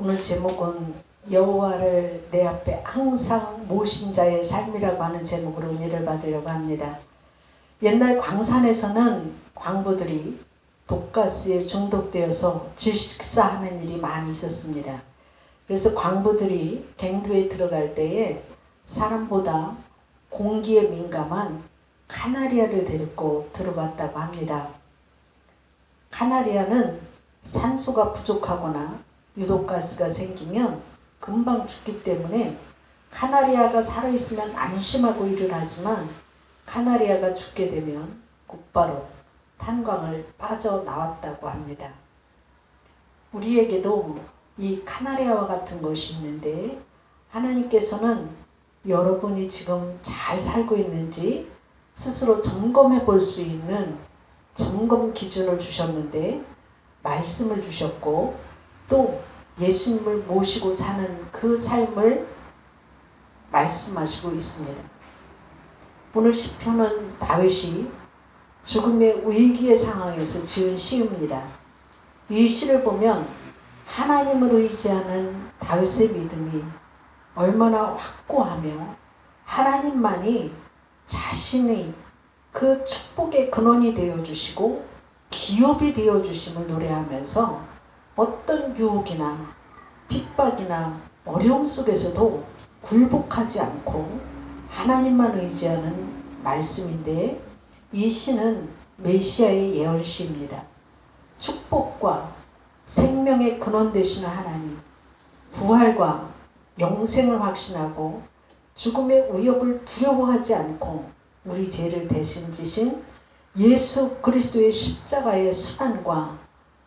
오늘 제목은 여호와를 내 앞에 항상 모신 자의 삶이라고 하는 제목으로 은혜를 받으려고 합니다. 옛날 광산에서는 광부들이 독가스에 중독되어서 질식사하는 일이 많이 있었습니다. 그래서 광부들이 갱도에 들어갈 때에 사람보다 공기에 민감한 카나리아를 데리고 들어갔다고 합니다. 카나리아는 산소가 부족하거나 유독가스가 생기면 금방 죽기 때문에 카나리아가 살아있으면 안심하고 일을 하지만 카나리아가 죽게 되면 곧바로 탄광을 빠져나왔다고 합니다. 우리에게도 이 카나리아와 같은 것이 있는데 하나님께서는 여러분이 지금 잘 살고 있는지 스스로 점검해 볼 수 있는 점검 기준을 주셨는데 말씀을 주셨고 또 예수님을 모시고 사는 그 삶을 말씀하시고 있습니다. 오늘 시편은 다윗이 죽음의 위기의 상황에서 지은 시입니다. 이 시를 보면 하나님을 의지하는 다윗의 믿음이 얼마나 확고하며 하나님만이 자신의 그 축복의 근원이 되어주시고 기업이 되어주심을 노래하면서 어떤 유혹이나 핍박이나 어려움 속에서도 굴복하지 않고 하나님만 의지하는 말씀인데 이 시는 메시아의 예언시입니다. 축복과 생명의 근원 되시는 하나님, 부활과 영생을 확신하고 죽음의 위협을 두려워하지 않고 우리 죄를 대신 지신 예수 그리스도의 십자가의 수단과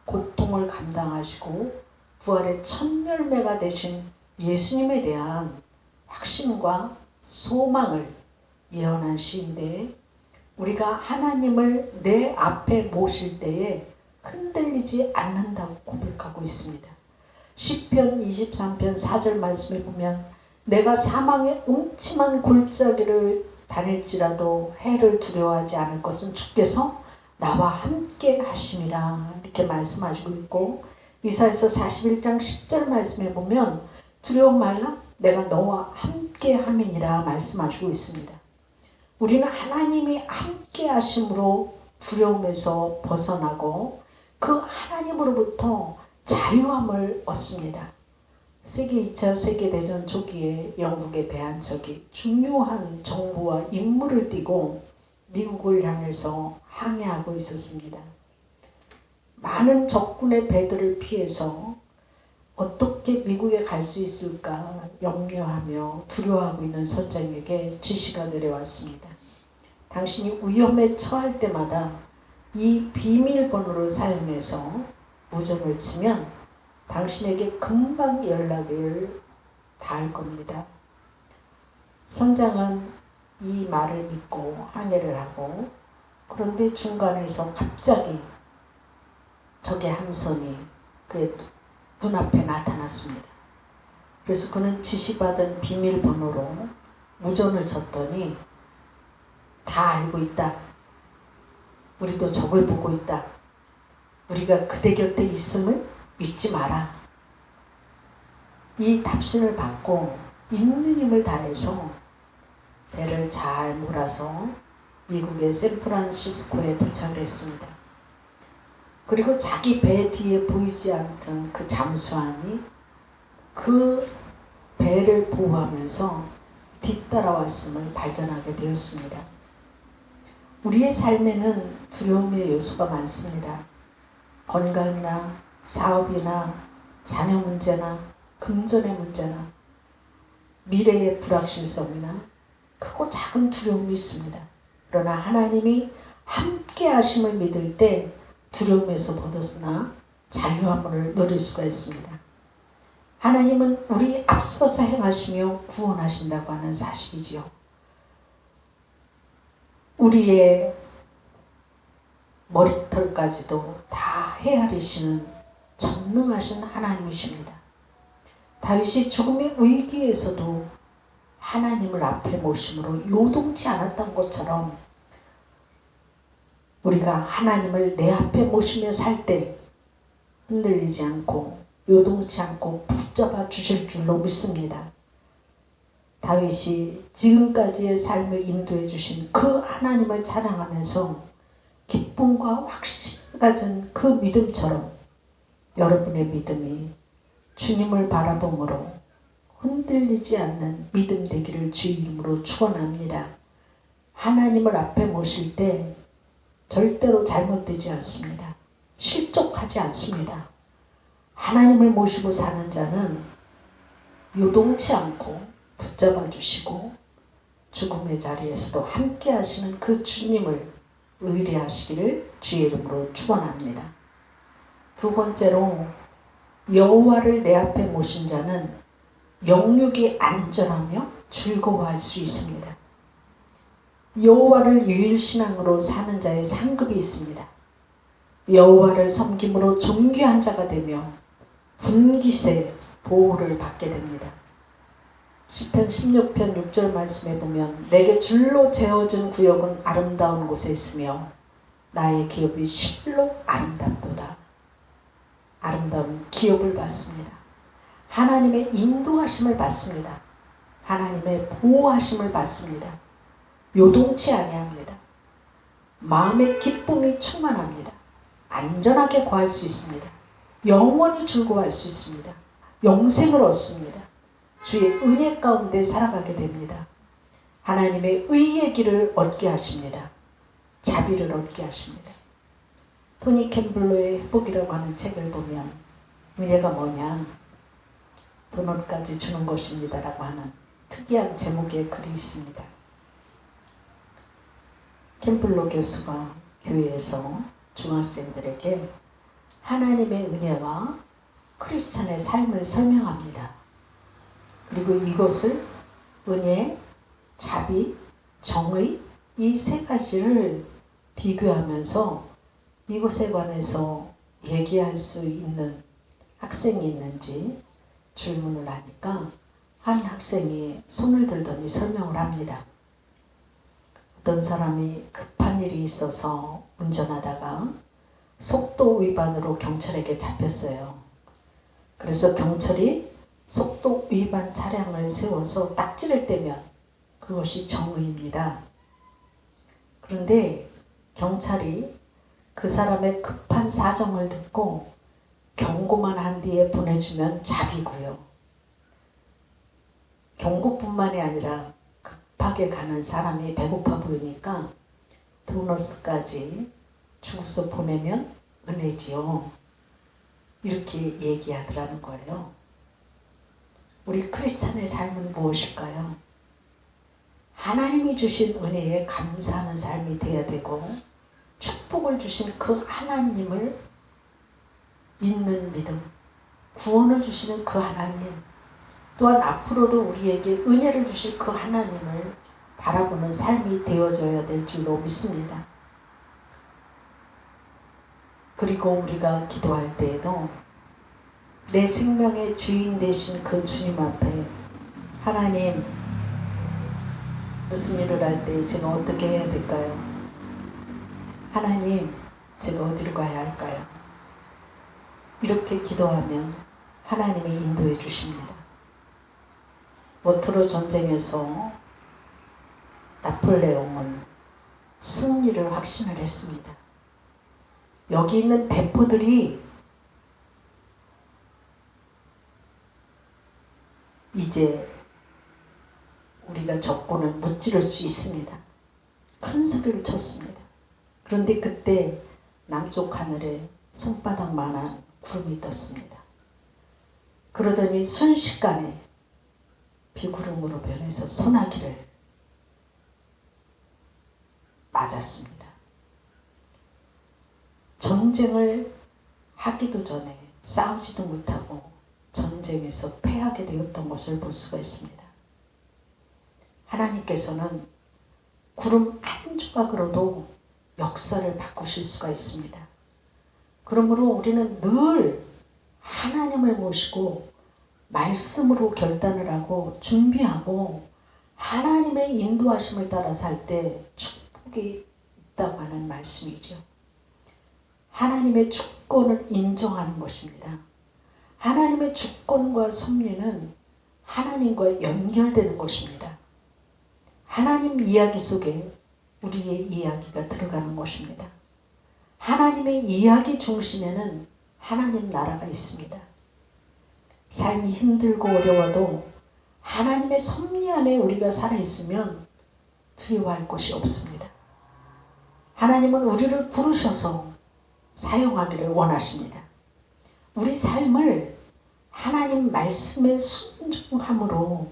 고통을 감당하시고 부활의 첫 열매가 되신 예수님에 대한 확신과 소망을 예언한 시인데 우리가 하나님을 내 앞에 모실 때에 흔들리지 않는다고 고백하고 있습니다. 시편 23편 4절 말씀에 보면 내가 사망의 음침한 골짜기를 다닐지라도 해를 두려워하지 않을 것은 주께서 나와 함께 하심이라 이렇게 말씀하시고 있고 이사야서 41장 10절 말씀에 보면 두려워 말라 내가 너와 함께 함이니라 말씀하시고 있습니다. 우리는 하나님이 함께 하심으로 두려움에서 벗어나고 그 하나님으로부터 자유함을 얻습니다. 세계 2차 세계대전 초기에 영국의 배 한 척이 중요한 정보와 임무를 띠고 미국을 향해서 항해하고 있었습니다. 많은 적군의 배들을 피해서 어떻게 미국에 갈 수 있을까 염려하며 두려워하고 있는 선장에게 지시가 내려왔습니다. 당신이 위험에 처할 때마다 이 비밀번호를 사용해서 무전을 치면 당신에게 금방 연락을 닿을 겁니다. 선장은 이 말을 믿고 항해를 하고 그런데 중간에서 갑자기 적의 함선이 그의 눈앞에 나타났습니다. 그래서 그는 지시받은 비밀번호로 무전을 쳤더니 다 알고 있다. 우리도 적을 보고 있다. 우리가 그대 곁에 있음을 믿지 마라. 이 답신을 받고 있는 힘을 다해서 배를 잘 몰아서 미국의 샌프란시스코에 도착을 했습니다. 그리고 자기 배 뒤에 보이지 않던 그 잠수함이 그 배를 보호하면서 뒤따라왔음을 발견하게 되었습니다. 우리의 삶에는 두려움의 요소가 많습니다. 건강이나 사업이나 자녀 문제나 금전의 문제나 미래의 불확실성이나 크고 작은 두려움이 있습니다. 그러나 하나님이 함께 하심을 믿을 때 두려움에서 벗어나 자유함을 누릴 수가 있습니다. 하나님은 우리 앞서서 행하시며 구원하신다고 하는 사실이지요. 우리의 머리털까지도 다 헤아리시는 전능하신 하나님이십니다. 다윗이 죽음의 위기에서도 하나님을 앞에 모심으로 요동치 않았던 것처럼 우리가 하나님을 내 앞에 모시며 살 때 흔들리지 않고 요동치 않고 붙잡아 주실 줄로 믿습니다. 다윗이 지금까지의 삶을 인도해 주신 그 하나님을 찬양하면서 기쁨과 확신을 가진 그 믿음처럼 여러분의 믿음이 주님을 바라봄으로 흔들리지 않는 믿음 되기를 주의 이름으로 축원합니다. 하나님을 앞에 모실 때 절대로 잘못되지 않습니다. 실족하지 않습니다. 하나님을 모시고 사는 자는 요동치 않고 붙잡아 주시고 죽음의 자리에서도 함께 하시는 그 주님을 의뢰하시기를 주의 이름으로 축원합니다. 두 번째로 여호와를 내 앞에 모신 자는 영육이 안전하며 즐거워할 수 있습니다. 여호와를 유일신앙으로 사는 자의 상급이 있습니다. 여호와를 섬김으로 존귀한 자가 되며 분깃의 보호를 받게 됩니다. 시편 16편 6절 말씀에 보면 내게 줄로 재어진 구역은 아름다운 곳에 있으며 나의 기업이 실로 아름답도다. 아름다운 기업을 받습니다. 하나님의 인도하심을 받습니다. 하나님의 보호하심을 받습니다. 요동치 아니합니다. 마음의 기쁨이 충만합니다. 안전하게 거할 수 있습니다. 영원히 즐거워할 수 있습니다. 영생을 얻습니다. 주의 은혜 가운데 살아가게 됩니다. 하나님의 의의 길을 얻게 하십니다. 자비를 얻게 하십니다. 토니 캠블로의 회복이라고 하는 책을 보면 은혜가 뭐냐? 돈까지 주는 것입니다 라고 하는 특이한 제목의 글이 있습니다. 캠블로 교수가 교회에서 중학생들에게 하나님의 은혜와 크리스찬의 삶을 설명합니다. 그리고 이것을 은혜, 자비, 정의 이 세 가지를 비교하면서 이것에 관해서 얘기할 수 있는 학생이 있는지 질문을 하니까 한 학생이 손을 들더니 설명을 합니다. 어떤 사람이 급한 일이 있어서 운전하다가 속도 위반으로 경찰에게 잡혔어요. 그래서 경찰이 속도 위반 차량을 세워서 딱지를 떼면 그것이 정의입니다. 그런데 경찰이 그 사람의 급한 사정을 듣고 경고만 한 뒤에 보내주면 자비고요. 경고뿐만이 아니라 급하게 가는 사람이 배고파 보이니까 도너스까지 주고서 보내면 은혜지요. 이렇게 얘기하더라는 거예요. 우리 크리스찬의 삶은 무엇일까요? 하나님이 주신 은혜에 감사하는 삶이 되어야 되고 축복을 주신 그 하나님을 믿는 믿음, 구원을 주시는 그 하나님, 또한 앞으로도 우리에게 은혜를 주실 그 하나님을 바라보는 삶이 되어져야 될 줄로 믿습니다. 그리고 우리가 기도할 때에도 내 생명의 주인 되신 그 주님 앞에 하나님, 무슨 일을 할 때 제가 어떻게 해야 될까요? 하나님, 제가 어디로 가야 할까요? 이렇게 기도하면 하나님이 인도해 주십니다. 워터로 전쟁에서 나폴레옹은 승리를 확신을 했습니다. 여기 있는 대포들이 이제 우리가 적군을 무찌를 수 있습니다. 큰 소리를 쳤습니다. 그런데 그때 남쪽 하늘에 손바닥만한 구름이 떴습니다. 그러더니 순식간에 비구름으로 변해서 소나기를 맞았습니다. 전쟁을 하기도 전에 싸우지도 못하고 전쟁에서 패하게 되었던 것을 볼 수가 있습니다. 하나님께서는 구름 한 조각으로도 역사를 바꾸실 수가 있습니다. 그러므로 우리는 늘 하나님을 모시고 말씀으로 결단을 하고 준비하고 하나님의 인도하심을 따라 살 때 축복이 있다고 하는 말씀이죠. 하나님의 주권을 인정하는 것입니다. 하나님의 주권과 섭리는 하나님과 연결되는 것입니다. 하나님 이야기 속에 우리의 이야기가 들어가는 것입니다. 하나님의 이야기 중심에는 하나님 나라가 있습니다. 삶이 힘들고 어려워도 하나님의 섭리 안에 우리가 살아있으면 두려워할 것이 없습니다. 하나님은 우리를 부르셔서 사용하기를 원하십니다. 우리 삶을 하나님 말씀에 순종함으로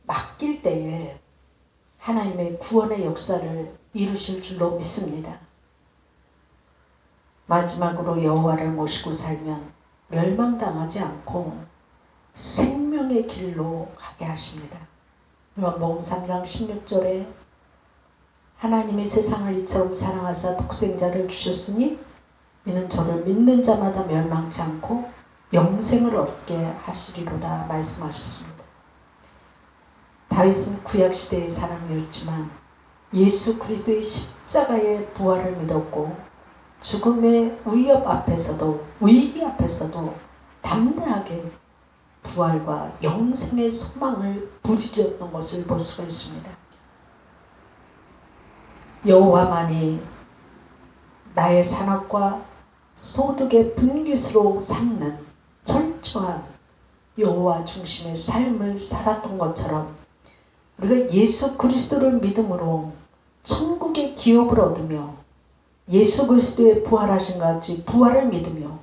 맡길 때에 하나님의 구원의 역사를 이루실 줄로 믿습니다. 마지막으로 여호와를 모시고 살면 멸망당하지 않고 생명의 길로 가게 하십니다. 요한복음 3장 16절에 하나님이 세상을 이처럼 사랑하사 독생자를 주셨으니 이는 저를 믿는 자마다 멸망치 않고 영생을 얻게 하시리로다 말씀하셨습니다. 다윗은 구약시대의 사람이었지만 예수 그리스도의 십자가의 부활을 믿었고 죽음의 위협 앞에서도 위기 앞에서도 담대하게 부활과 영생의 소망을 부르짖었던 것을 볼 수가 있습니다. 여호와만이 나의 산업과 소득의 분깃으로 삼는 철저한 여호와 중심의 삶을 살았던 것처럼 우리가 예수 그리스도를 믿음으로 천국의 기업을 얻으며 예수 그리스도의 부활하신 같이 부활을 믿으며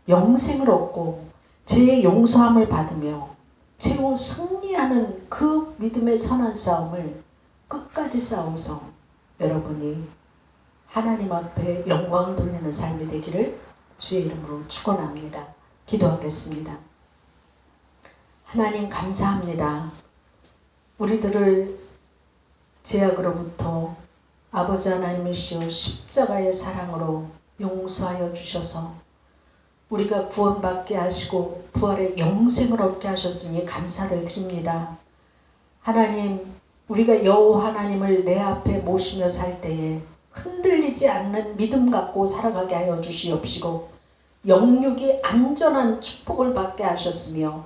영생을 얻고 죄의 용서함을 받으며 최후 승리하는 그 믿음의 선한 싸움을 끝까지 싸워서 여러분이 하나님 앞에 영광을 돌리는 삶이 되기를 주의 이름으로 축원합니다. 기도하겠습니다. 하나님 감사합니다. 우리들을 죄악으로부터 아버지 하나님이시여 십자가의 사랑으로 용서하여 주셔서 우리가 구원받게 하시고 부활의 영생을 얻게 하셨으니 감사를 드립니다. 하나님, 우리가 여호와 하나님을 내 앞에 모시며 살 때에 흔들리지 않는 믿음 갖고 살아가게 하여 주시옵시고 영육이 안전한 축복을 받게 하셨으며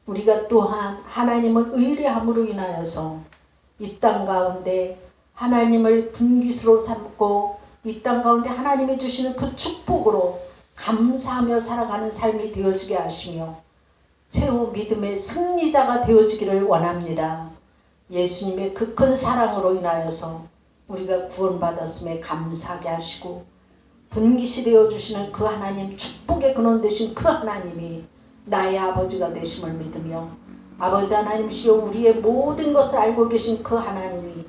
우리가 또한 하나님을 의뢰함으로 인하여서 이 땅 가운데 하나님을 분깃으로 삼고 이 땅 가운데 하나님이 주시는 그 축복으로 감사하며 살아가는 삶이 되어지게 하시며 최후 믿음의 승리자가 되어지기를 원합니다. 예수님의 그 큰 사랑으로 인하여서 우리가 구원받았음에 감사하게 하시고 분깃이 되어주시는 그 하나님, 축복의 근원 되신 그 하나님이 나의 아버지가 되심을 믿으며 아버지 하나님이시여 우리의 모든 것을 알고 계신 그 하나님이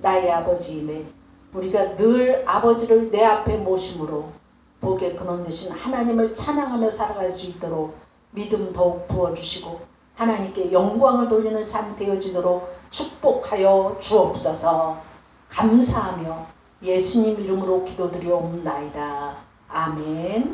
나의 아버지임에 우리가 늘 아버지를 내 앞에 모심으로 복의 근원 되신 하나님을 찬양하며 살아갈 수 있도록 믿음 더욱 부어주시고 하나님께 영광을 돌리는 삶 되어지도록 축복하여 주옵소서. 감사하며 예수님 이름으로 기도드리옵나이다. 아멘.